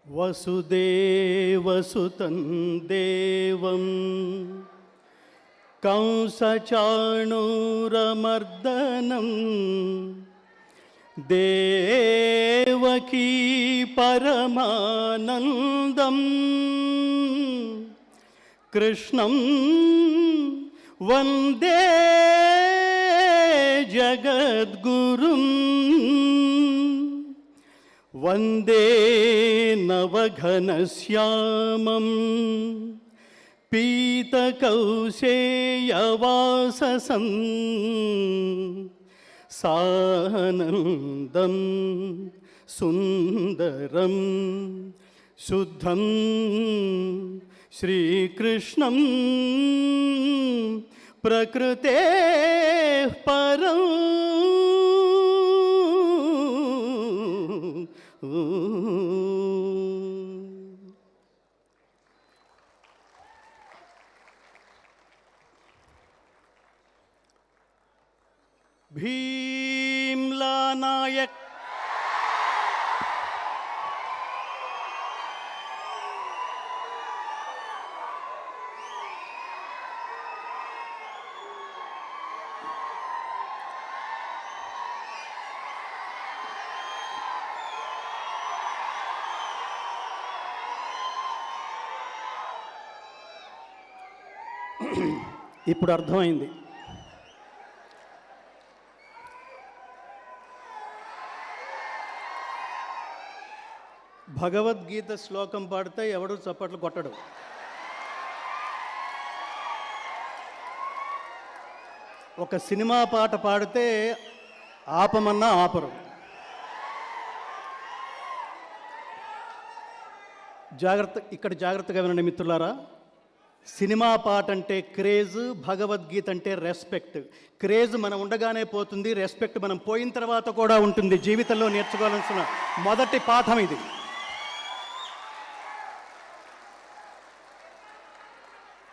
వసుదేవసుతం దేవం కంసచాణూరమర్దనం దేవకీ పరమానందం కృష్ణం వందే జగద్గురుం వందే నవఘనశ్యామం పీతకౌశేయవాససం సానందం సుందరం శుద్ధం శ్రీకృష్ణం ప్రకృతే పరం భీమ్లా నాయక్ ఇప్పుడు అర్థమైంది. భగవద్గీత శ్లోకం పాడితే ఎవడు చప్పట్లు కొట్టడు. ఒక సినిమా పాట పాడితే ఆపమన్నా ఆపరు. ఇక్కడ జాగ్రత్తగా వినండి మిత్రులారా. సినిమా పాట అంటే క్రేజ్, భగవద్గీత అంటే రెస్పెక్ట్. క్రేజ్ మనం ఉండగానే పోతుంది, రెస్పెక్ట్ మనం పోయిన తర్వాత కూడా ఉంటుంది. జీవితంలో నేర్చుకోవాల్సిన మొదటి పాఠం ఇది.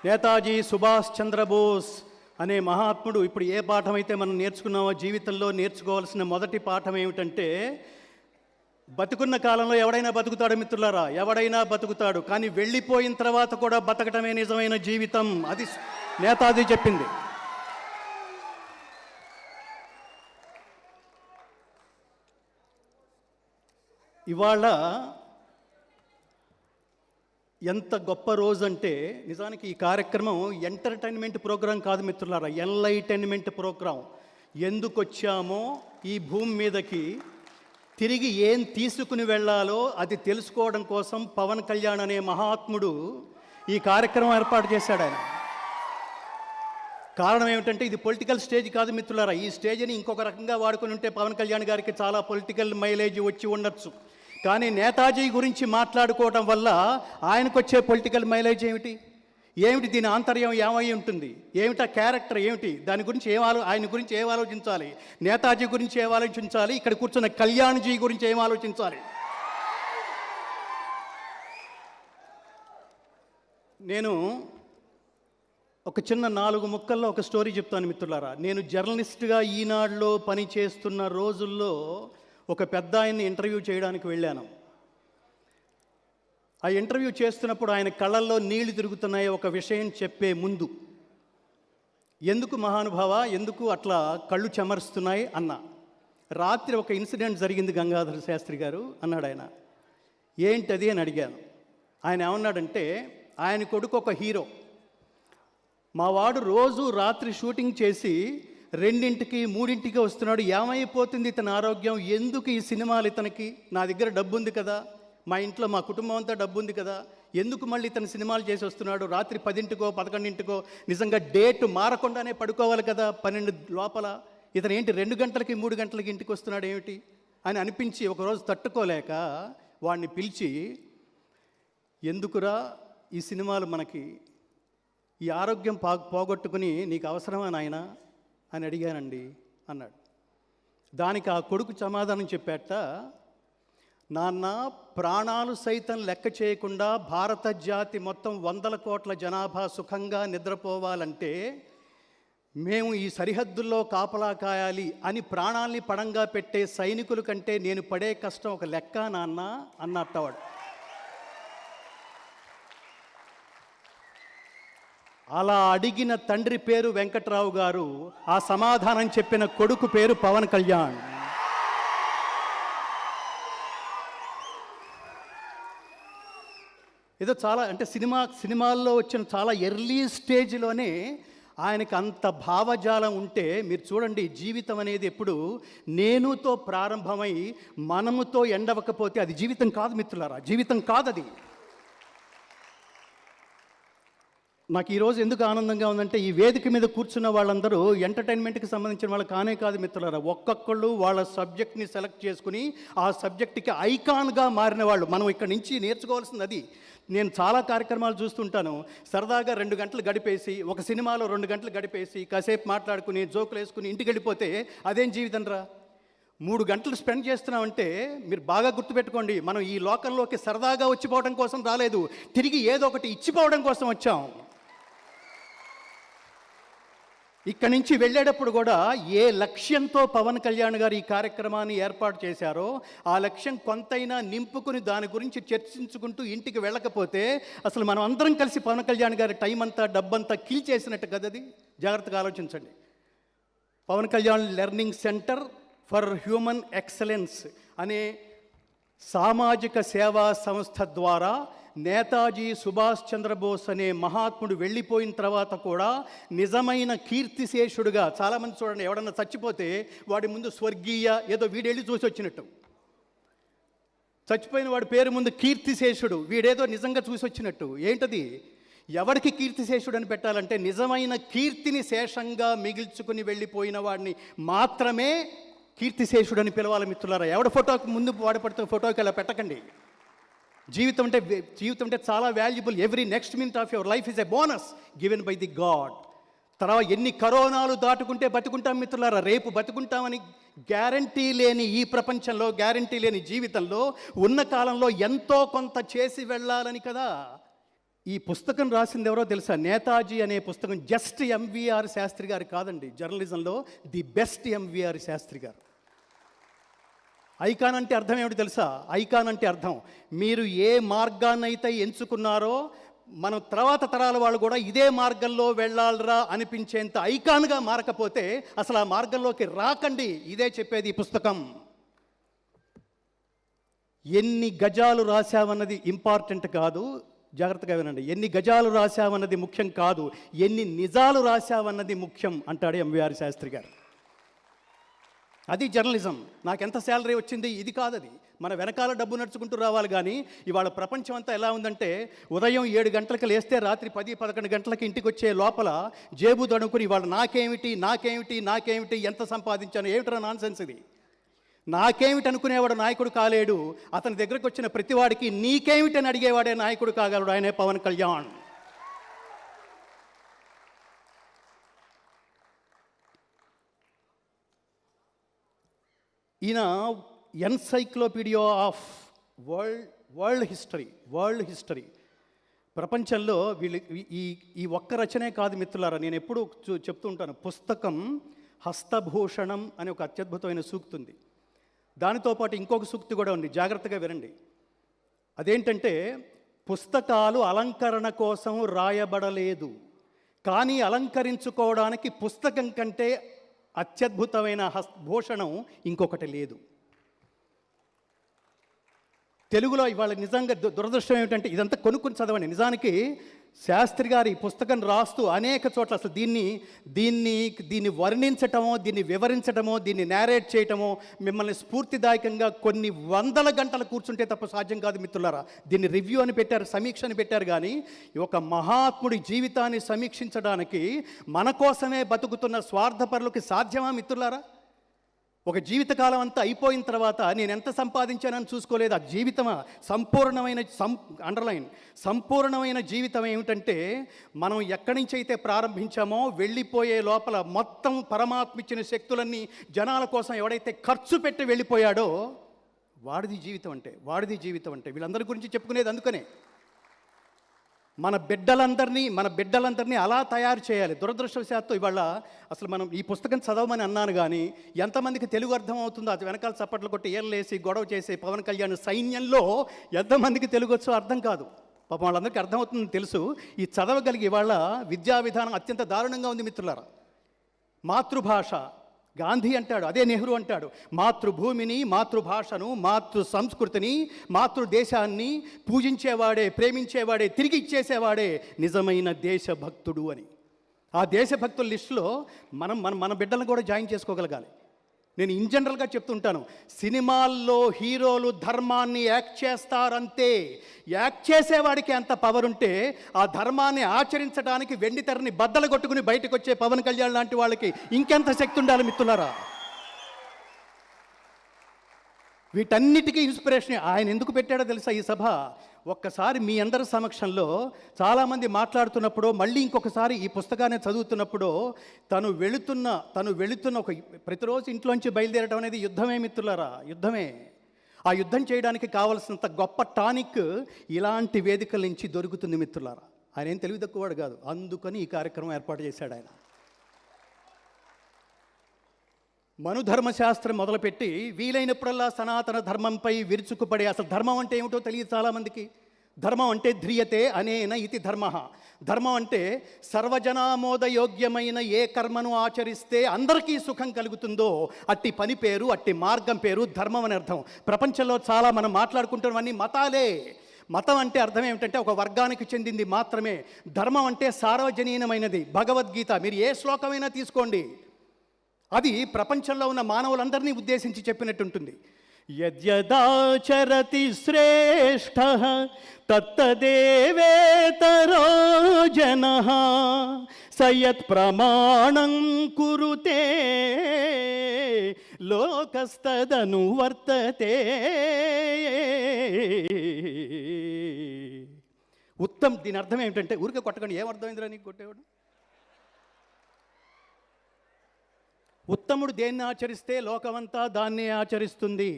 నేతాజీ సుభాష్ చంద్రబోస్ అనే మహాత్ముడు ఇప్పుడు ఏ పాఠం అయితే మనం నేర్చుకున్నామో జీవితంలో నేర్చుకోవాల్సిన మొదటి పాఠం ఏమిటంటే, బతుకున్న కాలంలో ఎవడైనా బతుకుతాడు మిత్రులారా, ఎవడైనా బతుకుతాడు. కానీ వెళ్ళిపోయిన తర్వాత కూడా బతకటమే నిజమైన జీవితం. అది నేతాజీ చెప్పింది. ఇవాళ ఎంత గొప్ప రోజు అంటే, నిజానికి ఈ కార్యక్రమం ఎంటర్టైన్మెంట్ ప్రోగ్రాం కాదు మిత్రులారా, ఎన్లైటైన్మెంట్ ప్రోగ్రాం. ఎందుకు వచ్చామో ఈ భూమి మీదకి, తిరిగి ఏం తీసుకుని వెళ్ళాలో అది తెలుసుకోవడం కోసం పవన్ కళ్యాణ్ అనే మహాత్ముడు ఈ కార్యక్రమం ఏర్పాటు చేశాడు. ఆయన కారణం ఏమిటంటే, ఇది పొలిటికల్ స్టేజ్ కాదు మిత్రులారా. ఈ స్టేజ్ని ఇంకొక రకంగా వాడుకుని ఉంటే పవన్ కళ్యాణ్ గారికి చాలా పొలిటికల్ మైలేజ్ వచ్చి ఉండొచ్చు. కానీ నేతాజీ గురించి మాట్లాడుకోవడం వల్ల ఆయనకు వచ్చే పొలిటికల్ మైలేజ్ ఏమిటి? దీని ఆంతర్యం ఏమై ఉంటుంది? ఏమిటా క్యారెక్టర్ ఏమిటి? దాని గురించి ఆయన గురించి ఏం ఆలోచించాలి? నేతాజీ గురించి ఏం ఆలోచించాలి? ఇక్కడ కూర్చున్న కళ్యాణ్జీ గురించి ఏం ఆలోచించాలి? నేను ఒక చిన్న 4 ముక్కల్లో ఒక స్టోరీ చెప్తాను మిత్రులారా. నేను జర్నలిస్ట్గా ఈనాడులో పని చేస్తున్న రోజుల్లో ఒక పెద్ద ఆయన్ని ఇంటర్వ్యూ చేయడానికి వెళ్ళాను. ఆ ఇంటర్వ్యూ చేస్తున్నప్పుడు ఆయన కళ్ళల్లో నీళ్లు తిరుగుతున్నాయి ఒక విషయం చెప్పే ముందు. ఎందుకు మహానుభావ, ఎందుకు అట్లా కళ్ళు చెమరుస్తున్నాయి అన్న. రాత్రి ఒక ఇన్సిడెంట్ జరిగింది గంగాధర శాస్త్రి గారు అన్నాడు ఆయన. ఏంటది అని అడిగాను. ఆయన ఏమన్నాడంటే, ఆయన కొడుకు ఒక హీరో. మా వాడు రోజు రాత్రి షూటింగ్ చేసి 2ంటికి 3ంటికి వస్తున్నాడు. ఏమైపోతుంది ఇతని ఆరోగ్యం? ఎందుకు ఈ సినిమాలు ఇతనికి? నా దగ్గర డబ్బు ఉంది కదా, మా ఇంట్లో మా కుటుంబం అంతా డబ్బు ఉంది కదా, ఎందుకు మళ్ళీ ఇతను సినిమాలు చేసి వస్తున్నాడు? రాత్రి 10ంటికో 11ంటికో నిజంగా డేట్ మారకుండానే పడుకోవాలి కదా 12 లోపల. ఇతను ఏంటి 2 గంటలకి 3 గంటలకి ఇంటికి వస్తున్నాడు ఏమిటి అని అనిపించి ఒకరోజు తట్టుకోలేక వాడిని పిలిచి, ఎందుకురా ఈ సినిమాలు మనకి, ఈ ఆరోగ్యం పోగొట్టుకుని నీకు అవసరమా నాయనా అని అడిగానండి అన్నాడు. దానికి ఆ కొడుకు సమాధానం చెప్పాట, నాన్న, ప్రాణాలు సైతం లెక్క చేయకుండా భారత జాతి మొత్తం 100 కోట్ల జనాభా సుఖంగా నిద్రపోవాలంటే మేము ఈ సరిహద్దుల్లో కాపలా కాయాలి అని ప్రాణాల్ని పణంగా పెట్టే సైనికుల కంటే నేను పడే కష్టం ఒక లెక్క నాన్న అన్నట్టవాడు. అలా అడిగిన తండ్రి పేరు వెంకట్రావు గారు, ఆ సమాధానం చెప్పిన కొడుకు పేరు పవన్ కళ్యాణ్. ఏదో చాలా అంటే సినిమాల్లో వచ్చిన చాలా ఎర్లీ స్టేజ్లోనే ఆయనకు అంత భావజాలం ఉంటే, మీరు చూడండి జీవితం అనేది ఎప్పుడు నేనుతో ప్రారంభమై మనముతో ఎండవకపోతే అది జీవితం కాదు మిత్రులారా, జీవితం కాదది. నాకు ఈరోజు ఎందుకు ఆనందంగా ఉందంటే, ఈ వేదిక మీద కూర్చున్న వాళ్ళందరూ ఎంటర్టైన్మెంట్కి సంబంధించిన వాళ్ళు కానే కాదు మిత్రులారా. ఒక్కొక్కళ్ళు వాళ్ళ సబ్జెక్ట్ని సెలెక్ట్ చేసుకుని ఆ సబ్జెక్ట్కి ఐకాన్గా మారిన వాళ్ళు. మనం ఇక్కడి నుంచి నేర్చుకోవాల్సింది అది. నేను చాలా కార్యక్రమాలు చూస్తుంటాను, సరదాగా 2 గంటలు గడిపేసి, ఒక సినిమాలో 2 గంటలు గడిపేసి కాసేపు మాట్లాడుకుని జోకులు వేసుకుని ఇంటికి వెళ్ళిపోతే అదేం జీవితం రా. 3 గంటలు స్పెండ్ చేస్తున్నామంటే మీరు బాగా గుర్తుపెట్టుకోండి, మనం ఈ లోకంలోకి సరదాగా వచ్చిపోవడం కోసం రాలేదు, తిరిగి ఏదో ఒకటి ఇచ్చిపోవడం కోసం వచ్చాం. ఇక్కడి నుంచి వెళ్ళేటప్పుడు కూడా ఏ లక్ష్యంతో పవన్ కళ్యాణ్ గారు ఈ కార్యక్రమాన్ని ఏర్పాటు చేశారో ఆ లక్ష్యం కొంతైనా నింపుకుని దాని గురించి చర్చించుకుంటూ ఇంటికి వెళ్ళకపోతే అసలు మనం అందరం కలిసి పవన్ కళ్యాణ్ గారి టైం అంతా డబ్బంతా కిల్ చేసినట్టు కదది. జాగ్రత్తగా ఆలోచించండి. Pawan Kalyan learning centre for human excellence అనే సామాజిక సేవా సంస్థ ద్వారా నేతాజీ సుభాష్ చంద్రబోస్ అనే మహాత్ముడు వెళ్ళిపోయిన తర్వాత కూడా నిజమైన కీర్తిశేషుడుగా, చాలామంది చూడండి ఎవడన్నా చచ్చిపోతే వాడి ముందు స్వర్గీయ ఏదో వీడెళ్ళి చూసి వచ్చినట్టు, చచ్చిపోయిన వాడి పేరు ముందు కీర్తిశేషుడు, వీడేదో నిజంగా చూసి వచ్చినట్టు. ఏంటది? ఎవరికి కీర్తిశేషుడు అని పెట్టాలంటే నిజమైన కీర్తిని శేషంగా మిగిల్చుకుని వెళ్ళిపోయిన వాడిని మాత్రమే కీర్తిశేషుడు అని పిలవాలి మిత్రులారా. ఎవడ ఫోటోకి ముందు వాడపడితే ఫోటోకి అలా పెట్టకండి. జీవితం అంటే చాలా valuable. Every next minute of your life is a bonus given by the God. తర్వాత ఎన్ని కరోనాలు దాటుకుంటే బతుకుంటాం మిత్రులారా, రేపు బతుకుంటామని గ్యారంటీ లేని ఈ ప్రపంచంలో, గ్యారంటీ లేని జీవితంలో ఉన్న కాలంలో ఎంతో కొంత చేసి వెళ్ళాలని కదా. ఈ పుస్తకం రాసింది ఎవరో తెలుసా? నేతాజీ అనే పుస్తకం జస్ట్ ఎంవీఆర్ శాస్త్రి గారు కాదండి, జర్నలిజంలో ది బెస్ట్ ఎంవీఆర్ శాస్త్రి గారు. ఐకాన్ అంటే అర్థం ఏమిటి తెలుసా? ఐకాన్ అంటే అర్థం మీరు ఏ మార్గాన్నైతే ఎంచుకున్నారో మనం తర్వాత తరాల వాళ్ళు కూడా ఇదే మార్గంలో వెళ్ళాలరా అనిపించేంత ఐకాన్గా మారకపోతే అసలు ఆ మార్గంలోకి రాకండి. ఇదే చెప్పేది ఈ పుస్తకం. ఎన్ని గజాలు రాశావన్నది ఇంపార్టెంట్ కాదు, జాగ్రత్తగా వినండి. ఎన్ని గజాలు రాశావన్నది ముఖ్యం కాదు, ఎన్ని నిజాలు రాశావన్నది ముఖ్యం అంటాడు ఎంవీఆర్ శాస్త్రి గారు. అది జర్నలిజం. నాకెంత శాలరీ వచ్చింది ఇది కాదది. మన వెనకాల డబ్బు నడుచుకుంటూ రావాలి. కానీ ఇవాళ ప్రపంచం అంతా ఎలా ఉందంటే, ఉదయం 7 గంటలకు లేస్తే రాత్రి 10-11 గంటలకి ఇంటికి వచ్చే లోపల జేబు దడుకుని ఇవాళ నాకేమిటి ఎంత సంపాదించాను, ఏమిట్రా నాన్ సెన్స్ ఇది. నాకేమిటి అనుకునేవాడు నాయకుడు కాలేడు. అతని దగ్గరకు వచ్చిన ప్రతివాడికి నీకేమిటని అడిగేవాడే నాయకుడు కాగలడు. ఆయనే పవన్ కళ్యాణ్. ఈయన ఎన్సైక్లోపీడియా ఆఫ్ వరల్డ్ హిస్టరీ ప్రపంచంలో వీళ్ళు ఈ ఒక్క రచనే కాదు మిత్రులారా. నేను ఎప్పుడూ చెప్తూ ఉంటాను, పుస్తకం హస్తభూషణం అనే ఒక అత్యద్భుతమైన సూక్తి ఉంది. దానితో పాటు ఇంకొక సూక్తి కూడా ఉంది, జాగ్రత్తగా వినండి. అదేంటంటే, పుస్తకాలు అలంకరణ కోసం రాయబడలేదు, కానీ అలంకరించుకోవడానికి పుస్తకం కంటే అత్యద్భుతమైన భూషణం ఇంకొకటి లేదు. తెలుగులో ఇవాళ నిజంగా దురదృష్టం ఏమిటంటే, ఇదంతా కొనుక్కుని చదవండి. నిజానికి శాస్త్రి గారి పుస్తకం రాస్తూ అనేక చోట్ల అసలు దీన్ని వర్ణించటమో, దీన్ని వివరించటమో, దీన్ని నేరేట్ చేయటమో మిమ్మల్ని స్ఫూర్తిదాయకంగా కొన్ని వందల గంటలు కూర్చుంటే తప్ప సాధ్యం కాదు మిత్రులారా. దీన్ని రివ్యూ అని పెట్టారు, సమీక్ష అని పెట్టారు. కానీ ఒక మహాత్ముడి జీవితాన్ని సమీక్షించడానికి మన కోసమే బతుకుతున్న స్వార్థపరులకి సాధ్యమా మిత్రులారా? ఒక జీవితకాలం అంతా అయిపోయిన తర్వాత నేను ఎంత సంపాదించానని చూసుకోలేదు. ఆ జీవితమా సంపూర్ణమైన జీవితం ఏమిటంటే, మనం ఎక్కడి నుంచి అయితే ప్రారంభించామో వెళ్ళిపోయే లోపల మొత్తం పరమాత్మ ఇచ్చిన శక్తులన్నీ జనాల కోసం ఎవడైతే ఖర్చు పెట్టి వెళ్ళిపోయాడో వాడిది జీవితం అంటే. వీళ్ళందరి గురించి చెప్పుకునేది అందుకనే. మన బిడ్డలందరినీ అలా తయారు చేయాలి. దురదృష్టవశాత్తు ఇవాళ అసలు మనం ఈ పుస్తకం చదవమని అన్నాను, కానీ ఎంతమందికి తెలుగు అర్థం అవుతుందో అది వెనకాల చప్పట్లు కొట్టి ఏళ్ళేసి గొడవ చేసి పవన్ కళ్యాణ్ సైన్యంలో ఎంతమందికి తెలుగు వచ్చో అర్థం కాదు. పాపం వాళ్ళందరికీ అర్థమవుతుందని తెలుసు. ఈ చదవగలిగి ఇవాళ విద్యా విధానం అత్యంత దారుణంగా ఉంది మిత్రులారా. మాతృభాష, గాంధీ అంటాడు, అదే నెహ్రూ అంటాడు, మాతృభూమిని, మాతృభాషను, మాతృ సంస్కృతిని, మాతృదేశాన్ని పూజించేవాడే, ప్రేమించేవాడే, తిరిగి ఇచ్చేసేవాడే నిజమైన దేశభక్తుడు అని. ఆ దేశభక్తుల లిస్టులో మన బిడ్డలను కూడా జాయిన్ చేసుకోగలగాలి. నేను ఇన్ జనరల్గా చెప్తుంటాను, సినిమాల్లో హీరోలు ధర్మాన్ని యాక్ట్ చేస్తారంతే. యాక్ట్ చేసేవాడికి అంత పవర్ ఉంటే ఆ ధర్మాన్ని ఆచరించడానికి వెండి తెరని బద్దలు కొట్టుకుని బయటకు వచ్చే పవన్ కళ్యాణ్ లాంటి వాళ్ళకి ఇంకెంత శక్తి ఉండాలి మిత్రులారా. వీటన్నిటికీ ఇన్స్పిరేషన్ ఆయన ఎందుకు పెట్టాడో తెలుసా ఈ సభ? ఒక్కసారి మీ అందరి సమక్షంలో చాలామంది మాట్లాడుతున్నప్పుడు, మళ్ళీ ఇంకొకసారి ఈ పుస్తకాన్ని చదువుతున్నప్పుడు తను వెళుతున్న ఒక ప్రతిరోజు ఇంట్లోంచి బయలుదేరడం అనేది యుద్ధమే మిత్రులారా, యుద్ధమే. ఆ యుద్ధం చేయడానికి కావలసినంత గొప్ప టానిక్ ఇలాంటి వేదికల నుంచి దొరుకుతుంది మిత్రులారా. ఆయన ఏం తెలివి తక్కువవాడు కాదు, అందుకని ఈ కార్యక్రమం ఏర్పాటు చేశాడు ఆయన. మనుధర్మశాస్త్రం మొదలుపెట్టి వీలైనప్పుడల్లా సనాతన ధర్మంపై విరుచుకుపడే, అసలు ధర్మం అంటే ఏమిటో తెలియదు చాలామందికి. ధర్మం అంటే ధ్రియతే అనేన ఇతి ధర్మ. ధర్మం అంటే సర్వజనామోదయోగ్యమైన ఏ కర్మను ఆచరిస్తే అందరికీ సుఖం కలుగుతుందో అట్టి పని పేరు, అట్టి మార్గం పేరు ధర్మం అని అర్థం. ప్రపంచంలో చాలా మనం మాట్లాడుకుంటున్నవన్నీ మతాలే. మతం అంటే అర్థం ఏమిటంటే ఒక వర్గానికి చెందింది మాత్రమే. ధర్మం అంటే సార్వజనీనమైనది. భగవద్గీత మీరు ఏ శ్లోకమైనా తీసుకోండి, అది ప్రపంచంలో ఉన్న మానవులందరినీ ఉద్దేశించి చెప్పినట్టుంటుంది. యద్యదాచరతి శ్రేష్ఠః తత్తదేవేతరో జనః సయత్ ప్రమాణం కురుతే లోకస్తదను వర్తతే. దీని అర్థం ఏమిటంటే, ఊరికే కొట్టకండి, ఏమర్థమైందిరా నీకు కొట్టేవాడు? ఉత్తముడు దేన్ని ఆచరిస్తే లోకమంతా దాన్నే ఆచరిస్తుంది.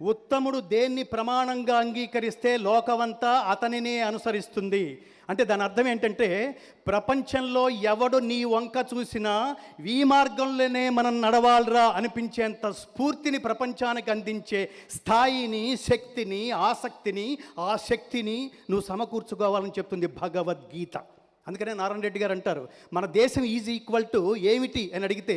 ఉత్తముడు దేన్ని ప్రమాణంగా అంగీకరిస్తే లోకమంతా అతనినే అనుసరిస్తుంది. అంటే దాని అర్థం ఏంటంటే, ప్రపంచంలో ఎవడు నీ వంక చూసినా ఈ మార్గంలోనే మనం నడవాలరా అనిపించేంత స్ఫూర్తిని ప్రపంచానికి అందించే స్థాయిని, శక్తిని, ఆ శక్తిని నువ్వు సమకూర్చుకోవాలని చెప్తుంది భగవద్గీత. అందుకనే నారాయణ రెడ్డి గారు అంటారు, మన దేశం ఈజ్ ఈక్వల్ టు ఏమిటి అని అడిగితే,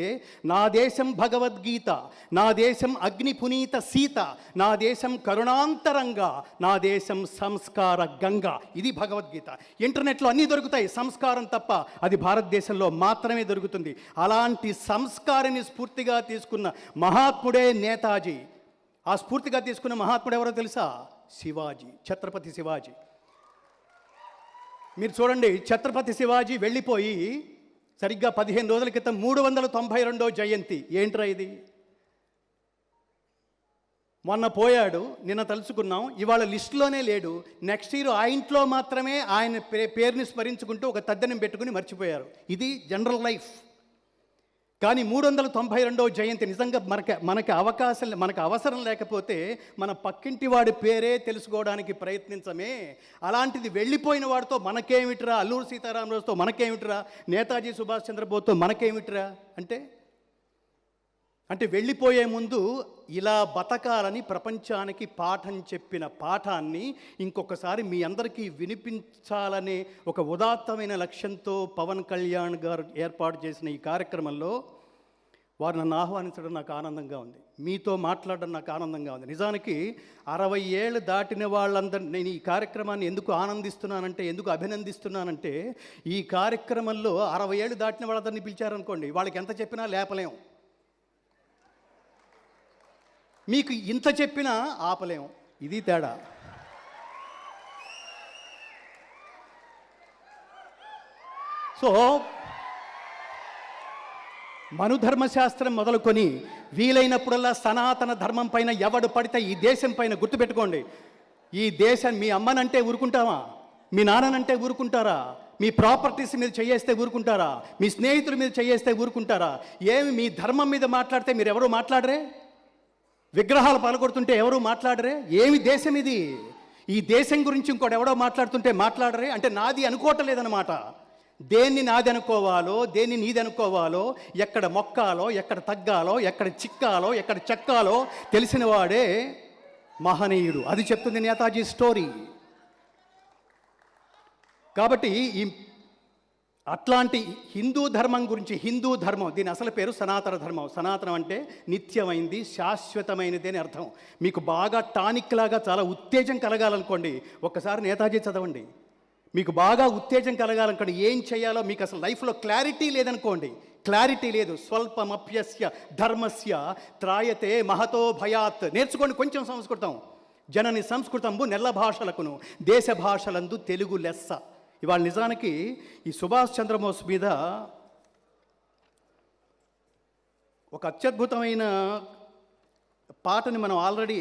నా దేశం భగవద్గీత, నా దేశం అగ్ని పునీత సీత, నా దేశం కరుణాంతరంగా, నా దేశం సంస్కార గంగ. ఇది భగవద్గీత. ఇంటర్నెట్లో అన్నీ దొరుకుతాయి, సంస్కారం తప్ప అది భారతదేశంలో మాత్రమే దొరుకుతుంది. అలాంటి సంస్కారాన్ని స్ఫూర్తిగా తీసుకున్న మహాత్ముడే నేతాజీ. ఆ స్ఫూర్తిగా తీసుకున్న మహాత్ముడు ఎవరో తెలుసా? శివాజీ, ఛత్రపతి శివాజీ. మీరు చూడండి, ఛత్రపతి శివాజీ వెళ్ళిపోయి సరిగ్గా 15 రోజుల క్రితం 392వ జయంతి. ఏంట్రా ఇది? మొన్న పోయాడు, నిన్న తలుచుకున్నాం, ఇవాళ లిస్టులోనే లేడు. నెక్స్ట్ ఇయర్ ఆ ఇంట్లో మాత్రమే ఆయన పేరుని స్మరించుకుంటూ ఒక తద్దెనం పెట్టుకుని మర్చిపోయారు. ఇది జనరల్ లైఫ్. కానీ 392వ జయంతి నిజంగా మనకి అవసరం లేకపోతే మన పక్కింటి వాడి పేరే తెలుసుకోవడానికి ప్రయత్నించమే. అలాంటిది వెళ్ళిపోయిన వాడితో మనకేమిట్రా, అల్లూరు సీతారామరాజుతో మనకేమిట్రా, నేతాజీ సుభాష్ చంద్రబోస్తో మనకేమిట్రా అంటే వెళ్ళిపోయే ముందు ఇలా బతకాలని ప్రపంచానికి పాఠం చెప్పిన పాఠాన్ని ఇంకొకసారి మీ అందరికీ వినిపించాలనే ఒక ఉదాత్తమైన లక్ష్యంతో పవన్ కళ్యాణ్ గారు ఏర్పాటు చేసిన ఈ కార్యక్రమంలో వారు నన్ను ఆహ్వానించడం నాకు ఆనందంగా ఉంది, మీతో మాట్లాడడం నాకు ఆనందంగా ఉంది. నిజానికి 60 ఏళ్ళు దాటిన వాళ్ళందరూ నేను ఈ కార్యక్రమాన్ని ఎందుకు ఆనందిస్తున్నానంటే, ఎందుకు అభినందిస్తున్నానంటే, ఈ కార్యక్రమంలో 60 ఏళ్ళు దాటిన వాళ్ళందరినీ పిలిచారనుకోండి, వాళ్ళకి ఎంత చెప్పినా లేపలేం. మీకు ఇంత చెప్పినా ఆపలేం. ఇది తేడా. సో మనుధర్మశాస్త్రం మొదలుకొని వీలైనప్పుడల్లా సనాతన ధర్మం పైన ఎవడు పడితే ఈ దేశం పైన గుర్తుపెట్టుకోండి, ఈ దేశం మీ అమ్మనంటే ఊరుకుంటావా? మీ నాన్ననంటే ఊరుకుంటారా? మీ ప్రాపర్టీస్ మీద చేయేస్తే ఊరుకుంటారా? మీ స్నేహితుల మీద చేయేస్తే ఊరుకుంటారా? ఏమి మీ ధర్మం మీద మాట్లాడితే మీరు ఎవరు మాట్లాడరే? విగ్రహాలు పలకొడుతుంటే ఎవరు మాట్లాడరే? ఏమి దేశం ఇది? ఈ దేశం గురించి ఇంకోటి ఎవడో మాట్లాడుతుంటే మాట్లాడరే? అంటే నాది అనుకోవటం లేదన్నమాట. దేన్ని నాది అనుకోవాలో, దేన్ని నీది అనుకోవాలో, ఎక్కడ మొక్కాలో, ఎక్కడ తగ్గాలో, ఎక్కడ చిక్కాలో, ఎక్కడ చెక్కాలో తెలిసిన వాడే మహనీయుడు. అది చెప్తుంది నేతాజీ స్టోరీ. కాబట్టి ఈ అట్లాంటి హిందూ ధర్మం గురించి, హిందూ ధర్మం దీని అసలు పేరు సనాతన ధర్మం. సనాతనం అంటే నిత్యమైంది, శాశ్వతమైనది అని అర్థం. మీకు బాగా టానిక్ లాగా చాలా ఉత్తేజం కలగాలనుకోండి, ఒక్కసారి నేతాజీ చదవండి. మీకు బాగా ఉత్తేజం కలగాలనుకోండి, ఏం చేయాలో మీకు అసలు లైఫ్లో క్లారిటీ లేదనుకోండి, క్లారిటీ లేదు, స్వల్పమప్యస్య ధర్మస్య త్రాయతే మహతో భయాత్. నేర్చుకోండి కొంచెం సంస్కృతం. జనని సంస్కృతంబు నెల్ల భాషలకును దేశ భాషలందు తెలుగు లెస్స. ఇవాళ నిజానికి ఈ సుభాష్ చంద్రబోస్ మీద ఒక అత్యద్భుతమైన పాటని మనం ఆల్రెడీ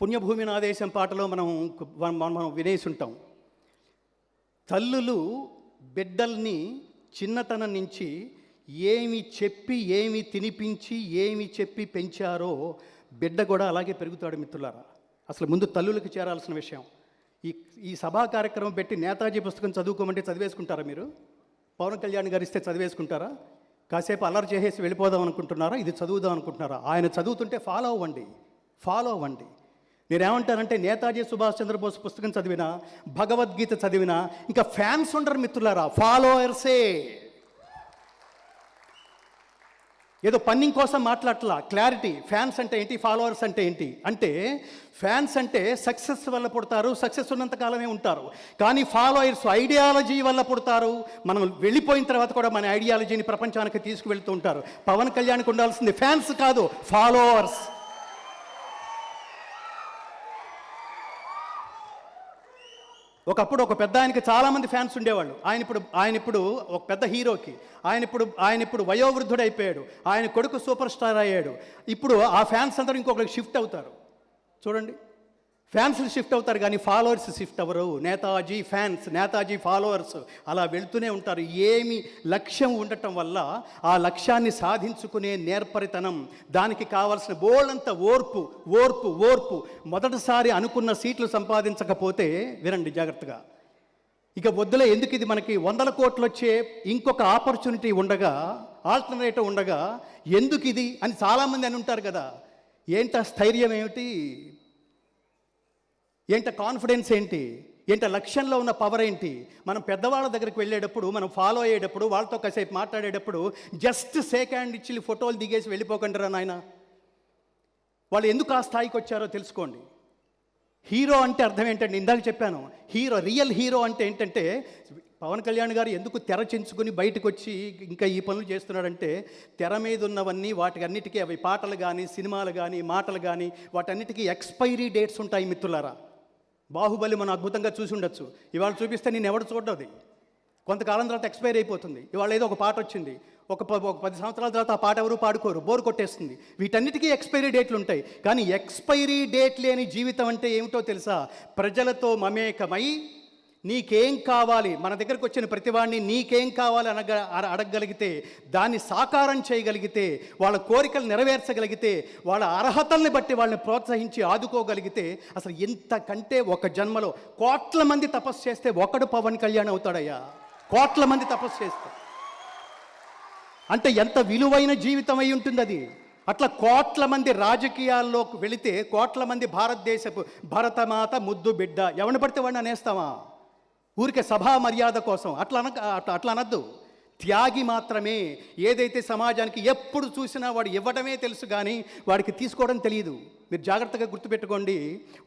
పుణ్యభూమి నా దేశం పాటలో మనం వినేసి ఉంటాం. తల్లులు బిడ్డల్ని చిన్నతనం నుంచి ఏమి చెప్పి, ఏమి తినిపించి, ఏమి చెప్పి పెంచారో బిడ్డ కూడా అలాగే పెరుగుతాడు మిత్రులారా. అసలు ముందు తల్లులకు చేరాల్సిన విషయం. ఈ సభా కార్యక్రమం పెట్టి నేతాజీ పుస్తకం చదువుకోమంటే చదివేసుకుంటారా మీరు? పవన్ కళ్యాణ్ గారు ఇస్తే చదివేసుకుంటారా? కాసేపు అల్లరి చేసేసి వెళ్ళిపోదాం అనుకుంటున్నారా? ఇది చదువుదాం అనుకుంటున్నారా? ఆయన చదువుతుంటే ఫాలో అవ్వండి. నేనేమంటానంటే నేతాజీ సుభాష్ చంద్రబోస్ పుస్తకం చదివినా, భగవద్గీత చదివినా ఇంకా ఫ్యాన్స్ ఉండరు మిత్రులారా, ఫాలోవర్సే. ఏదో పన్నింగ్ కోసం మాట్లాడట్లా, క్లారిటీ. ఫ్యాన్స్ అంటే ఏంటి, ఫాలోవర్స్ అంటే ఏంటి అంటే, ఫ్యాన్స్ అంటే సక్సెస్ వల్ల పుడతారు, సక్సెస్ ఉన్నంతకాలమే ఉంటారు. కానీ ఫాలోవర్స్ ఐడియాలజీ వల్ల పుడతారు. మనం వెళ్ళిపోయిన తర్వాత కూడా మన ఐడియాలజీని ప్రపంచానికి తీసుకువెళ్తూ ఉంటారు. పవన్ కళ్యాణ్కి ఉండాల్సింది ఫ్యాన్స్ కాదు, ఫాలోవర్స్. ఒకప్పుడు ఒక పెద్ద ఆయనకి చాలామంది ఫ్యాన్స్ ఉండేవాళ్ళు. ఆయన ఇప్పుడు ఒక పెద్ద హీరోకి ఆయన ఇప్పుడు వయోవృద్ధుడు అయిపోయాడు. ఆయన కొడుకు సూపర్ స్టార్ అయ్యాడు. ఇప్పుడు ఆ ఫ్యాన్స్ అందరూ ఇంకొకరికి షిఫ్ట్ అవుతారు. చూడండి, ఫ్యాన్స్లు షిఫ్ట్ అవుతారు కానీ ఫాలోవర్స్ షిఫ్ట్ అవ్వరు. నేతాజీ ఫ్యాన్స్, నేతాజీ ఫాలోవర్స్ అలా వెళ్తూనే ఉంటారు. ఏమి లక్ష్యం ఉండటం వల్ల ఆ లక్ష్యాన్ని సాధించుకునే నేర్పరితనం, దానికి కావాల్సిన బోల్డంత ఓర్పు. మొదటిసారి అనుకున్న సీట్లు సంపాదించకపోతే, వినండి జాగ్రత్తగా, ఇక వద్దులే, ఎందుకు ఇది మనకి 100 కోట్లు వచ్చే ఇంకొక ఆపర్చునిటీ ఉండగా, ఆల్టర్నేటివ్ ఉండగా ఎందుకు ఇది అని చాలామంది అని ఉంటారు కదా. ఏంట స్థైర్యం ఏమిటి, ఏంట కాన్ఫిడెన్స్ ఏంటి, ఏంట లక్ష్యంలో ఉన్న పవర్ ఏంటి? మనం పెద్దవాళ్ళ దగ్గరికి వెళ్ళేటప్పుడు, మనం ఫాలో అయ్యేటప్పుడు, వాళ్ళతో కాసేపు మాట్లాడేటప్పుడు జస్ట్ షేక్ హ్యాండ్ ఇచ్చి ఫోటోలు దిగేసి వెళ్ళిపోకండిరా నాయన. వాళ్ళు ఎందుకు ఆ స్థాయికి వచ్చారో తెలుసుకోండి. హీరో అంటే అర్థం ఏంటంటే, ఇందాక చెప్పాను, రియల్ హీరో అంటే ఏంటంటే, పవన్ కళ్యాణ్ గారు ఎందుకు తెర చించుకుని బయటకు వచ్చి ఇంకా ఈ పనులు చేస్తున్నాడంటే, తెర మీద ఉన్నవన్నీ వాటికన్నిటికీ, అవి పాటలు కానీ, సినిమాలు కానీ, మాటలు కానీ, వాటన్నిటికీ ఎక్స్పైరీ డేట్స్ ఉంటాయి మిత్రులారా. బాహుబలి మనం అద్భుతంగా చూసి ఉండొచ్చు. ఇవాళ చూపిస్తే నేను ఎవడు చూడదు, కొంతకాలం తర్వాత ఎక్స్పైర్ అయిపోతుంది. ఇవాళ ఏదో ఒక పాట వచ్చింది, ఒక 10 సంవత్సరాల తర్వాత ఆ పాట ఎవరు పాడుకోరు, బోర్ కొట్టేస్తుంది. వీటన్నిటికీ ఎక్స్పైరీ డేట్లు ఉంటాయి. కానీ ఎక్స్పైరీ డేట్ లేని జీవితం అంటే ఏమిటో తెలుసా? ప్రజలతో మమేకమై నీకేం కావాలి, మన దగ్గరకు వచ్చిన ప్రతివాడిని నీకేం కావాలి అడగగలిగితే, దాన్ని సాకారం చేయగలిగితే, వాళ్ళ కోరికలు నెరవేర్చగలిగితే, వాళ్ళ అర్హతల్ని బట్టి వాళ్ళని ప్రోత్సహించి ఆదుకోగలిగితే, అసలు ఇంతకంటే ఒక జన్మలో కోట్ల మంది తపస్సు చేస్తే ఒకడు పవన్ కళ్యాణ్ అవుతాడయ్యా. కోట్ల మంది తపస్సు చేస్తే అంటే ఎంత విలువైన జీవితం అయి ఉంటుంది అది. అట్లా కోట్ల మంది రాజకీయాల్లోకి వెళితే, కోట్ల మంది భారతదేశపు భరతమాత ముద్దు బిడ్డ ఎవరిని పడితే వాడిని అనేస్తామా? ఊరికే సభా మర్యాద కోసం అట్లా అనద్దు. త్యాగి మాత్రమే. ఏదైతే సమాజానికి ఎప్పుడు చూసినా వాడు ఇవ్వడమే తెలుసు కానీ వాడికి తీసుకోవడం తెలియదు. మీరు జాగ్రత్తగా గుర్తుపెట్టుకోండి.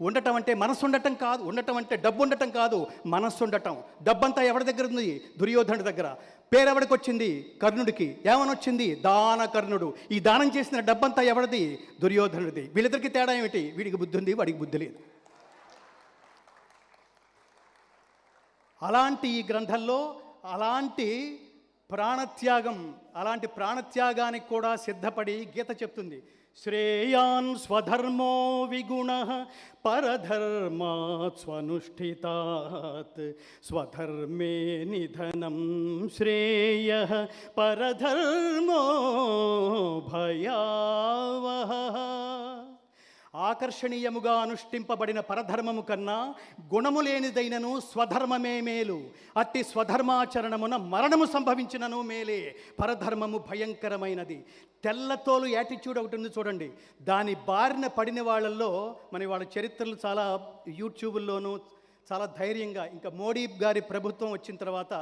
ఉండటం అంటే మనసు ఉండటం కాదు, ఉండటం అంటే డబ్బు ఉండటం కాదు, మనస్సు ఉండటం. డబ్బంతా ఎవరి దగ్గర ఉంది? దుర్యోధనుడి దగ్గర. పేరెవడికి వచ్చింది? కర్ణుడికి. ఏమని వచ్చింది? దానకర్ణుడు. ఈ దానం చేసిన డబ్బంతా ఎవరిది? దుర్యోధనుడిది. వీళ్ళిద్దరికి తేడా ఏమిటి? వీడికి బుద్ధి ఉంది, వాడికి బుద్ధి లేదు. అలాంటి ఈ గ్రంథంలో అలాంటి ప్రాణత్యాగానికి కూడా సిద్ధపడి గీత చెప్తుంది. శ్రేయాన్ స్వధర్మో విగుణః పరధర్మాత్ స్వనుష్ఠితాత్ స్వధర్మే నిధనం శ్రేయః పరధర్మో భయావహః. ఆ ఆకర్షణీయముగా అనుష్ఠింపబడిన పరధర్మము కన్నా గుణము లేనిదైనను స్వధర్మమే మేలు. అట్టి స్వధర్మాచరణమున మరణము సంభవించినను మేలే. పరధర్మము భయంకరమైనది. తెల్లతోలు యాటిట్యూడ్ ఒకటి ఉంది చూడండి. దాని బారిన పడిన వాళ్ళల్లో వాళ్ళ చరిత్రలు చాలా యూట్యూబ్లోనూ చాలా ధైర్యంగా, ఇంకా మోడీ గారి ప్రభుత్వం వచ్చిన తర్వాత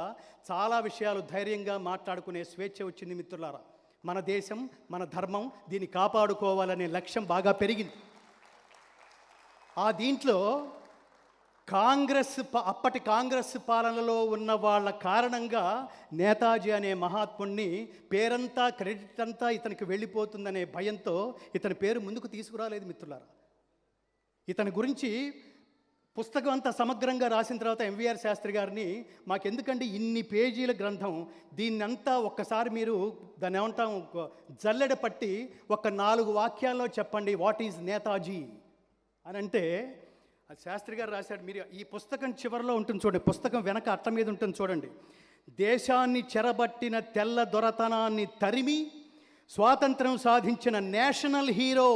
చాలా విషయాలు ధైర్యంగా మాట్లాడుకునే స్వేచ్ఛ వచ్చింది మిత్రులారా. మన దేశం, మన ధర్మం, దీన్ని కాపాడుకోవాలనే లక్ష్యం బాగా పెరిగింది. ఆ దీంట్లో అప్పటి కాంగ్రెస్ పాలనలో ఉన్న వాళ్ళ కారణంగా నేతాజీ అనే మహాత్ముడిని పేరంతా, క్రెడిట్ అంతా ఇతనికి వెళ్ళిపోతుందనే భయంతో ఇతని పేరు ముందుకు తీసుకురాలేదు మిత్రులారా. ఇతని గురించి పుస్తకం అంతా సమగ్రంగా రాసిన తర్వాత ఎంవీఆర్ శాస్త్రి గారిని, మాకెందుకండి ఇన్ని పేజీల గ్రంథం, దీన్నంతా ఒక్కసారి మీరు దాన్ని ఏమంటాం జల్లెడ పట్టి ఒక 4 వాక్యాల్లో చెప్పండి, వాట్ ఈజ్ నేతాజీ అని అంటే అది శాస్త్రి గారు రాశాడు. మీరు ఈ పుస్తకం చివరిలో ఉంటుంది చూడండి, పుస్తకం వెనక అట్ట మీద ఉంటుంది చూడండి. దేశాన్ని చెరబట్టిన తెల్ల దొరతనాన్ని తరిమి స్వాతంత్రం సాధించిన నేషనల్ హీరో,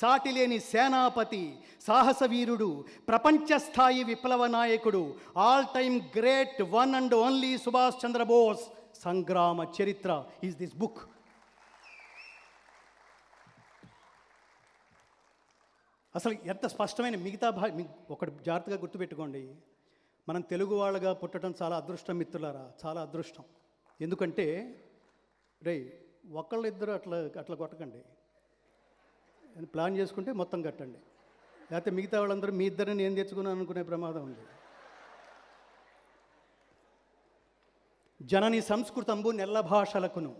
సాటిలేని సేనాపతి, సాహస వీరుడు, ప్రపంచ స్థాయి విప్లవ నాయకుడు, all time great one and only Subhash Chandrabose సంగ్రామ చరిత్ర ఈజ్ దిస్ బుక్. అసలు ఎంత స్పష్టమైన ఒకటి జాగ్రత్తగా గుర్తుపెట్టుకోండి, మనం తెలుగు వాళ్ళగా పుట్టడం చాలా అదృష్టం మిత్రులారా, చాలా అదృష్టం. ఎందుకంటే ఒకళ్ళిద్దరు అట్లా కొట్టకండి, ప్లాన్ చేసుకుంటే మొత్తం కట్టండి, లేకపోతే మిగతా వాళ్ళందరూ మీ ఇద్దరిని నేను తెచ్చుకున్నాను అనుకునే ప్రమాదం ఉంది. జనని సంస్కృతంబు నెల్ల భాషలకును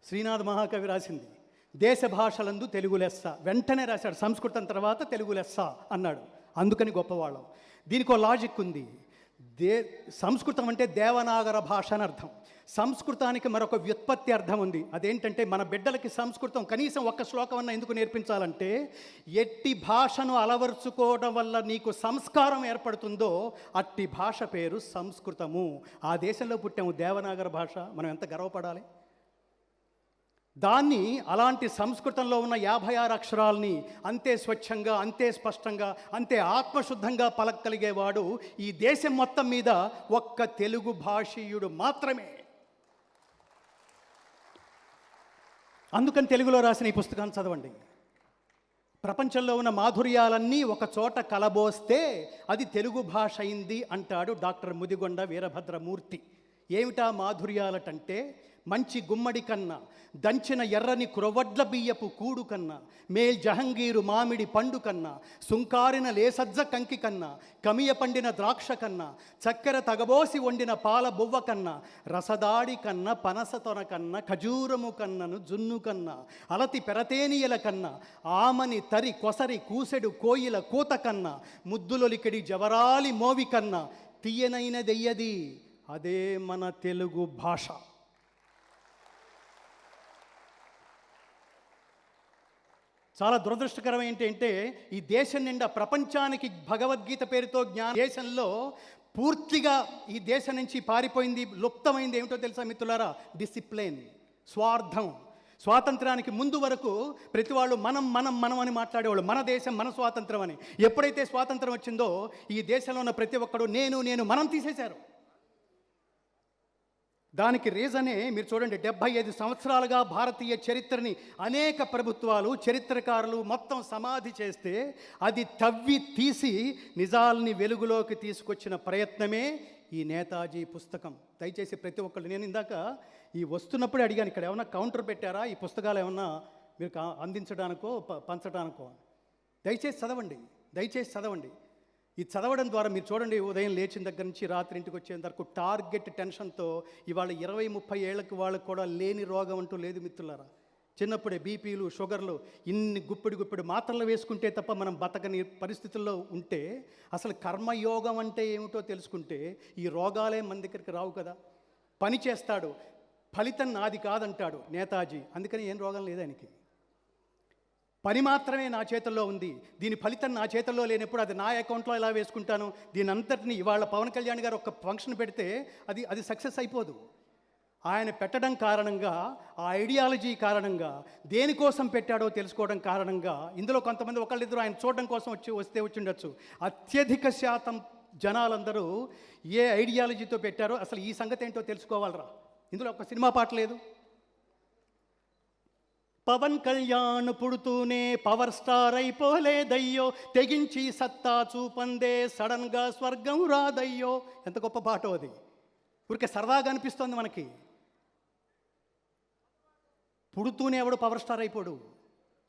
శ్రీనాథ్ మహాకవి రాసింది. దేశ భాషలందు తెలుగు లెస్స, వెంటనే రాశాడు సంస్కృతం తర్వాత తెలుగు లెస్స అన్నాడు. అందుకని గొప్పవాళ్ళం. దీనికి లాజిక్ ఉంది. సంస్కృతం అంటే దేవనాగర భాష అని అర్థం. సంస్కృతానికి మరొక వ్యుత్పత్తి అర్థం ఉంది. అదేంటంటే మన బిడ్డలకి సంస్కృతం కనీసం ఒక్క శ్లోకం అన్న ఎందుకు నేర్పించాలంటే, ఎట్టి భాషను అలవరుచుకోవడం వల్ల నీకు సంస్కారం ఏర్పడుతుందో అట్టి భాష పేరు సంస్కృతము. ఆ దేశంలో పుట్టాము, దేవనాగర భాష, మనం ఎంత గర్వపడాలి. దాన్ని, అలాంటి సంస్కృతంలో ఉన్న 56 అక్షరాల్ని అంతే స్వచ్ఛంగా, అంతే స్పష్టంగా, అంతే ఆత్మశుద్ధంగా పలకగలిగేవాడు ఈ దేశం మొత్తం మీద ఒక్క తెలుగు భాషీయుడు మాత్రమే. అందుకని తెలుగులో రాసిన ఈ పుస్తకాన్ని చదవండి. ప్రపంచంలో ఉన్న మాధుర్యాలన్నీ ఒక చోట కలబోస్తే అది తెలుగు భాష అయింది అంటాడు డాక్టర్ ముదిగొండ వీరభద్రమూర్తి. ఏమిటా మాధుర్యాలటంటే, మంచి గుమ్మడి కన్నా, దంచిన ఎర్రని క్రొవడ్ల బియ్యపు కూడు కన్నా, మేల్ జహంగీరు మామిడి పండు కన్నా, సుంకారిన లేసజ్జ కంకి కన్నా, కమియ పండిన ద్రాక్ష కన్నా, చక్కెర తగబోసి వండిన పాల బువ్వ కన్నా, రసదాడి కన్నా, పనస తొన కన్నా, ఖజూరము కన్నను జున్ను కన్నా, అలతి పెరతేనియల కన్నా, ఆమని తరి కొసరి కూసెడు కోయిల కూత కన్నా, ముద్దులొలికిడి జవరాలి మోవి కన్నా తీయనైనదెయ్యది అదే మన తెలుగు భాష. చాలా దురదృష్టకరం ఏంటంటే, ఈ దేశం నిండా ప్రపంచానికి భగవద్గీత పేరుతో దేశంలో పూర్తిగా ఈ దేశం నుంచి పారిపోయింది, లుప్తమైంది ఏమిటో తెలుసా మిత్రులారా? డిసిప్లిన్, స్వార్థం. స్వాతంత్రానికి ముందు వరకు ప్రతి వాళ్ళు మనం మనం మనం అని మాట్లాడేవాళ్ళు, మన దేశం మన స్వాతంత్రం అని. ఎప్పుడైతే స్వాతంత్రం వచ్చిందో ఈ దేశంలో ఉన్న ప్రతి ఒక్కడు నేను నేను మనం తీసేశారు. దానికి రీజనే మీరు చూడండి, 75 సంవత్సరాలుగా భారతీయ చరిత్రని అనేక ప్రభుత్వాలు, చరిత్రకారులు మొత్తం సమాధి చేస్తే అది తవ్వి తీసి నిజాల్ని వెలుగులోకి తీసుకొచ్చిన ప్రయత్నమే ఈ నేతాజీ పుస్తకం. దయచేసి ప్రతి ఒక్కళ్ళు, నేను ఇందాక ఈ వస్తున్నప్పుడే అడిగాను, ఇక్కడ ఏమన్నా కౌంటర్ పెట్టారా, ఈ పుస్తకాలు ఏమన్నా మీరు అందించడానికో పంచడానికో? దయచేసి చదవండి, దయచేసి చదవండి. ఈ చదవడం ద్వారా మీరు చూడండి, ఉదయం లేచిన దగ్గర నుంచి రాత్రి ఇంటికి వచ్చేంత వరకు టార్గెట్ టెన్షన్తో ఇవాళ 20-30 ఏళ్ళకి వాళ్ళకు కూడా లేని రోగం అంటూ లేదు మిత్రులారా. చిన్నప్పుడే బీపీలు, షుగర్లు, ఇన్ని గుప్పిడి మాత్రలు వేసుకుంటే తప్ప మనం బతకని పరిస్థితుల్లో ఉంటే, అసలు కర్మయోగం అంటే ఏమిటో తెలుసుకుంటే ఈ రోగాలే మన దగ్గరికి రావు కదా. పని చేస్తాడు, ఫలితం నాది కాదంటాడు నేతాజీ. అందుకని ఏం రోగం లేదు ఆయనకి. పని మాత్రమే నా చేతుల్లో ఉంది, దీని ఫలితం నా చేతుల్లో లేనప్పుడు అది నా అకౌంట్లో ఎలా వేసుకుంటాను? దీని అంతటిని ఇవాళ పవన్ కళ్యాణ్ గారు ఒక ఫంక్షన్ పెడితే అది సక్సెస్ అయిపోదు. ఆయన పెట్టడం కారణంగా, ఆ ఐడియాలజీ కారణంగా, దేనికోసం పెట్టాడో తెలుసుకోవడం కారణంగా, ఇందులో కొంతమంది ఒకళ్ళిద్దరు ఆయన చూడడం కోసం వస్తే వచ్చిండొచ్చు. అత్యధిక శాతం జనాలందరూ ఏ ఐడియాలజీతో పెట్టారో అసలు ఈ సంగతి ఏంటో తెలుసుకోవాలరా. ఇందులో ఒక సినిమా పాట లేదు. పవన్ కళ్యాణ్ పుడుతూనే పవర్ స్టార్ అయిపోలేదయ్యో, తెగించి సత్తా చూపందే సడన్గా స్వర్గం రాదయ్యో. ఎంత గొప్ప పాటో అది. ఊరికే సరదాగా అనిపిస్తోంది మనకి. పుడుతూనే ఎవడు పవర్ స్టార్ అయిపోడు.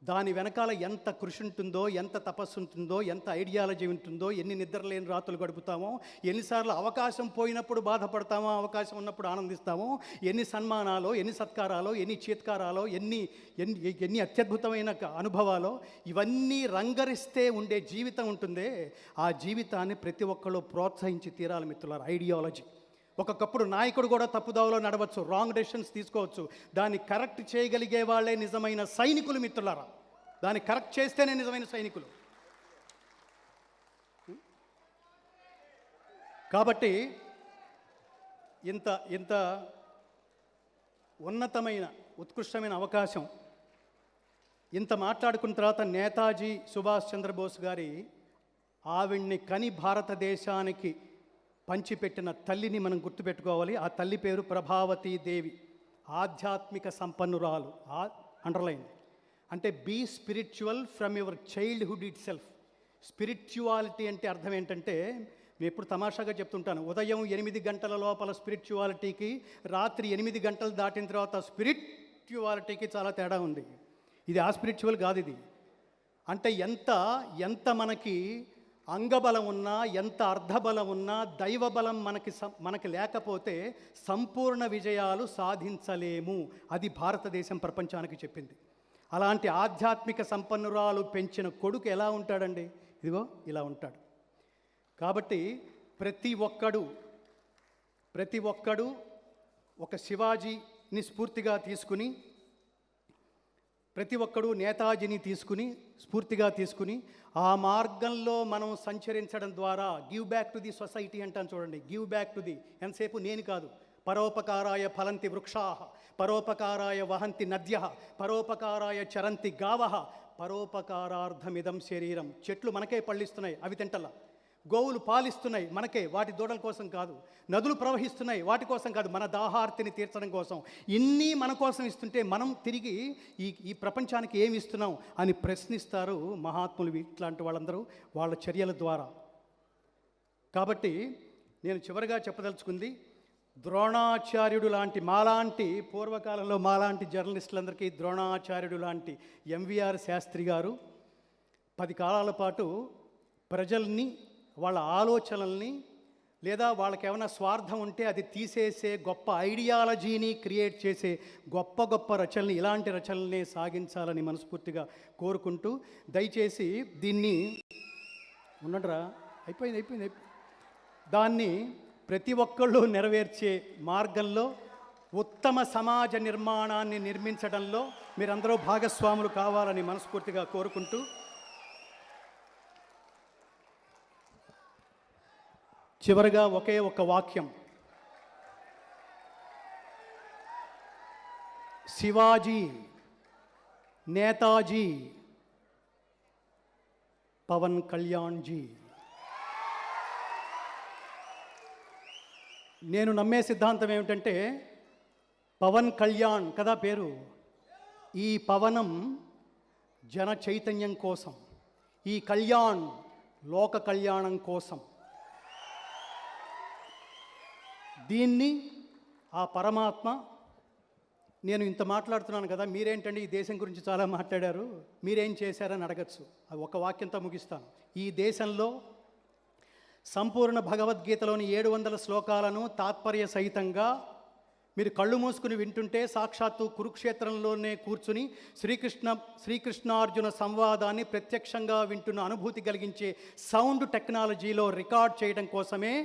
దాని వెనకాల ఎంత కృషి ఉంటుందో, ఎంత తపస్సు ఉంటుందో, ఎంత ఐడియాలజీ ఉంటుందో, ఎన్ని నిద్రలేని రాత్రులు గడుపుతామో, ఎన్నిసార్లు అవకాశం పోయినప్పుడు బాధపడతామో, అవకాశం ఉన్నప్పుడు ఆనందిస్తామో, ఎన్ని సన్మానాలో, ఎన్ని సత్కారాలో, ఎన్ని చీత్కారాలో, ఎన్ని ఎన్ని ఎన్ని అత్యద్భుతమైన అనుభవాలో, ఇవన్నీ రంగరిస్తే ఉండే జీవితం ఉంటుందే, ఆ జీవితాన్ని ప్రతి ఒక్కళ్ళు ప్రోత్సహించి తీరాలి మిత్రులారా. ఐడియాలజీ. ఒకప్పుడు నాయకుడు కూడా తప్పుదావలో నడవచ్చు, రాంగ్ డెసిషన్స్ తీసుకోవచ్చు. దాన్ని కరెక్ట్ చేయగలిగే వాళ్ళే నిజమైన సైనికులు మిత్రులారా. దాన్ని కరెక్ట్ చేస్తేనే నిజమైన సైనికులు. కాబట్టి ఇంత ఇంత ఉన్నతమైన ఉత్కృష్టమైన అవకాశం, ఇంత మాట్లాడుకున్న తర్వాత నేతాజీ సుభాష్ చంద్రబోస్ గారి ఆవిడ్ని కని భారతదేశానికి పంచిపెట్టిన తల్లిని మనం గుర్తుపెట్టుకోవాలి. ఆ తల్లి పేరు ప్రభావతీ దేవి. ఆధ్యాత్మిక సంపన్నురాలు. అండర్లైన్. అంటే be spiritual from your childhood itself. Spirituality అంటే అర్థం ఏంటంటే, నేను ఎప్పుడు తమాషాగా చెప్తుంటాను, ఉదయం 8 గంటల లోపల స్పిరిచువాలిటీకి, రాత్రి 8 గంటలు దాటిన తర్వాత స్పిరిచువాలిటీకి చాలా తేడా ఉంది. ఇది ఆ స్పిరిచువల్ కాదు ఇది. అంటే ఎంత మనకి అంగబలం ఉన్నా, ఎంత అర్ధబలం ఉన్నా, దైవబలం మనకి లేకపోతే సంపూర్ణ విజయాలు సాధించలేము. అది భారతదేశం ప్రపంచానికి చెప్పింది. అలాంటి ఆధ్యాత్మిక సంపన్నురాలు పెంచిన కొడుకు ఎలా ఉంటాడండి? ఇదిగో ఇలా ఉంటాడు. కాబట్టి ప్రతి ఒక్కడు ఒక శివాజీని స్ఫూర్తిగా తీసుకుని, ప్రతి ఒక్కడు నేతాజీని స్ఫూర్తిగా తీసుకుని ఆ మార్గంలో మనం సంచరించడం ద్వారా give back to the society అంటాను చూడండి. గివ్ బ్యాక్ టు ది, ఎంతసేపు నేను కాదు. పరోపకారాయ ఫలంతి వృక్షాః, పరోపకారాయ వహంతి నద్యః, పరోపకారాయ చరంతి గావః, పరోపకారార్థమిదం శరీరం. చెట్లు మనకే పళ్ళిస్తున్నాయి, అవి తింటలా. గోవులు పాలిస్తున్నాయి మనకే, వాటి దూడల కోసం కాదు. నదులు ప్రవహిస్తున్నాయి వాటి కోసం కాదు, మన దాహార్తిని తీర్చడం కోసం. ఇన్ని మన కోసం ఇస్తుంటే మనం తిరిగి ఈ ప్రపంచానికి ఏమి ఇస్తున్నాం అని ప్రశ్నిస్తారు మహాత్ములు. ఇట్లాంటి వాళ్ళందరూ వాళ్ళ చర్యల ద్వారా. కాబట్టి నేను చివరిగా చెప్పదలుచుకుంది, ద్రోణాచార్యుడు లాంటి పూర్వకాలంలో మాలాంటి జర్నలిస్టులందరికీ ద్రోణాచార్యుడు లాంటి ఎంవిఆర్ శాస్త్రి గారు 10 కాలాల పాటు ప్రజల్ని, వాళ్ళ ఆలోచనల్ని, లేదా వాళ్ళకి ఏమైనా స్వార్థం ఉంటే అది తీసేసే గొప్ప ఐడియాలజీని క్రియేట్ చేసే గొప్ప రచనల్ని, ఇలాంటి రచనల్ని సాగించాలని మనస్ఫూర్తిగా కోరుకుంటూ, దయచేసి దీన్ని ఉండరా అయిపోయింది దాన్ని ప్రతి ఒక్కళ్ళు నెరవేర్చే మార్గంలో, ఉత్తమ సమాజ నిర్మాణాన్ని నిర్మించడంలో మీరందరూ భాగస్వాములు కావాలని మనస్ఫూర్తిగా కోరుకుంటూ, చివరిగా ఒకే ఒక వాక్యం. శివాజీ, నేతాజీ, పవన్ కళ్యాణ్ జీ. నేను నమ్మే సిద్ధాంతం ఏమిటంటే, పవన్ కళ్యాణ్ కదా పేరు, ఈ పవనం జన చైతన్యం కోసం, ఈ కళ్యాణ్ లోక కళ్యాణం కోసం. దీన్ని ఆ పరమాత్మ, నేను ఇంత మాట్లాడుతున్నాను కదా, మీరేంటండి ఈ దేశం గురించి చాలా మాట్లాడారు, మీరేం చేశారని అడగచ్చు. అది ఒక వాక్యంతో ముగిస్తాను. ఈ దేశంలో సంపూర్ణ భగవద్గీతలోని 700 శ్లోకాలను తాత్పర్య సహితంగా మీరు కళ్ళు మూసుకుని వింటుంటే, సాక్షాత్తు కురుక్షేత్రంలోనే కూర్చుని శ్రీకృష్ణార్జున సంవాదాన్ని ప్రత్యక్షంగా వింటున్న అనుభూతి కలిగించే సౌండ్ టెక్నాలజీలో రికార్డ్ చేయడం కోసమే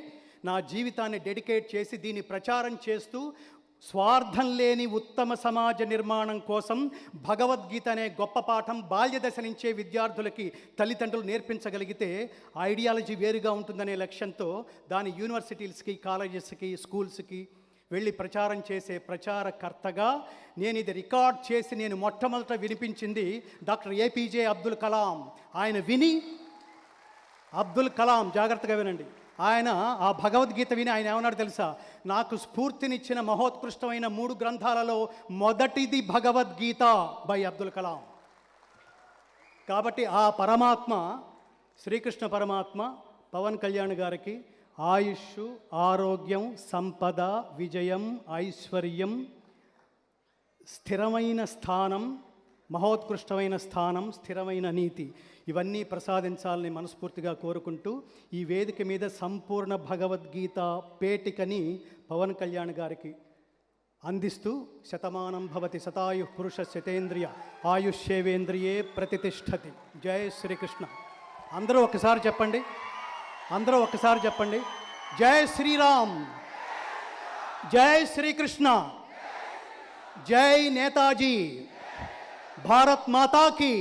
నా జీవితాన్ని డెడికేట్ చేసి దీన్ని ప్రచారం చేస్తూ, స్వార్థం లేని ఉత్తమ సమాజ నిర్మాణం కోసం భగవద్గీత అనే గొప్ప పాఠం బాల్యదశ నుంచే విద్యార్థులకి తల్లిదండ్రులు నేర్పించగలిగితే ఐడియాలజీ వేరుగా ఉంటుందనే లక్ష్యంతో దాని యూనివర్సిటీస్కి, కాలేజెస్కి, స్కూల్స్కి, వెళ్ళి ప్రచారం చేసే ప్రచారకర్తగా నేను ఇది రికార్డ్ చేసి నేను మొట్టమొదట వినిపించింది డాక్టర్ ఏపీజే అబ్దుల్ కలాం. ఆయన విని, అబ్దుల్ కలాం జాగ్రత్తగా వినండి, ఆయన ఆ భగవద్గీత విని ఆయన ఏమన్నాడు తెలుసా? నాకు స్ఫూర్తినిచ్చిన మహోత్కృష్టమైన 3 గ్రంథాలలో మొదటిది భగవద్గీత బై అబ్దుల్ కలాం. కాబట్టి ఆ పరమాత్మ, శ్రీకృష్ణ పరమాత్మ పవన్ కళ్యాణ్ గారికి ఆయుష్, ఆరోగ్యం, సంపద, విజయం, ఐశ్వర్యం, స్థిరమైన స్థానం, మహోత్కృష్టమైన స్థానం, స్థిరమైన నీతి ఇవన్నీ ప్రసాదించాలని మనస్ఫూర్తిగా కోరుకుంటూ ఈ వేదిక మీద సంపూర్ణ భగవద్గీత పేటికని పవన్ కళ్యాణ్ గారికి అందిస్తూ శతమానం భవతి శతాయు పురుష శతేంద్రియ ఆయుష్యేవేంద్రియే ప్రతిష్టతి. జై శ్రీకృష్ణ. అందరూ ఒకసారి చెప్పండి, అందరూ ఒకసారి చెప్పండి. జై శ్రీరామ్, జై శ్రీకృష్ణ, జై నేతాజీ, భారత్ మాతా కీ.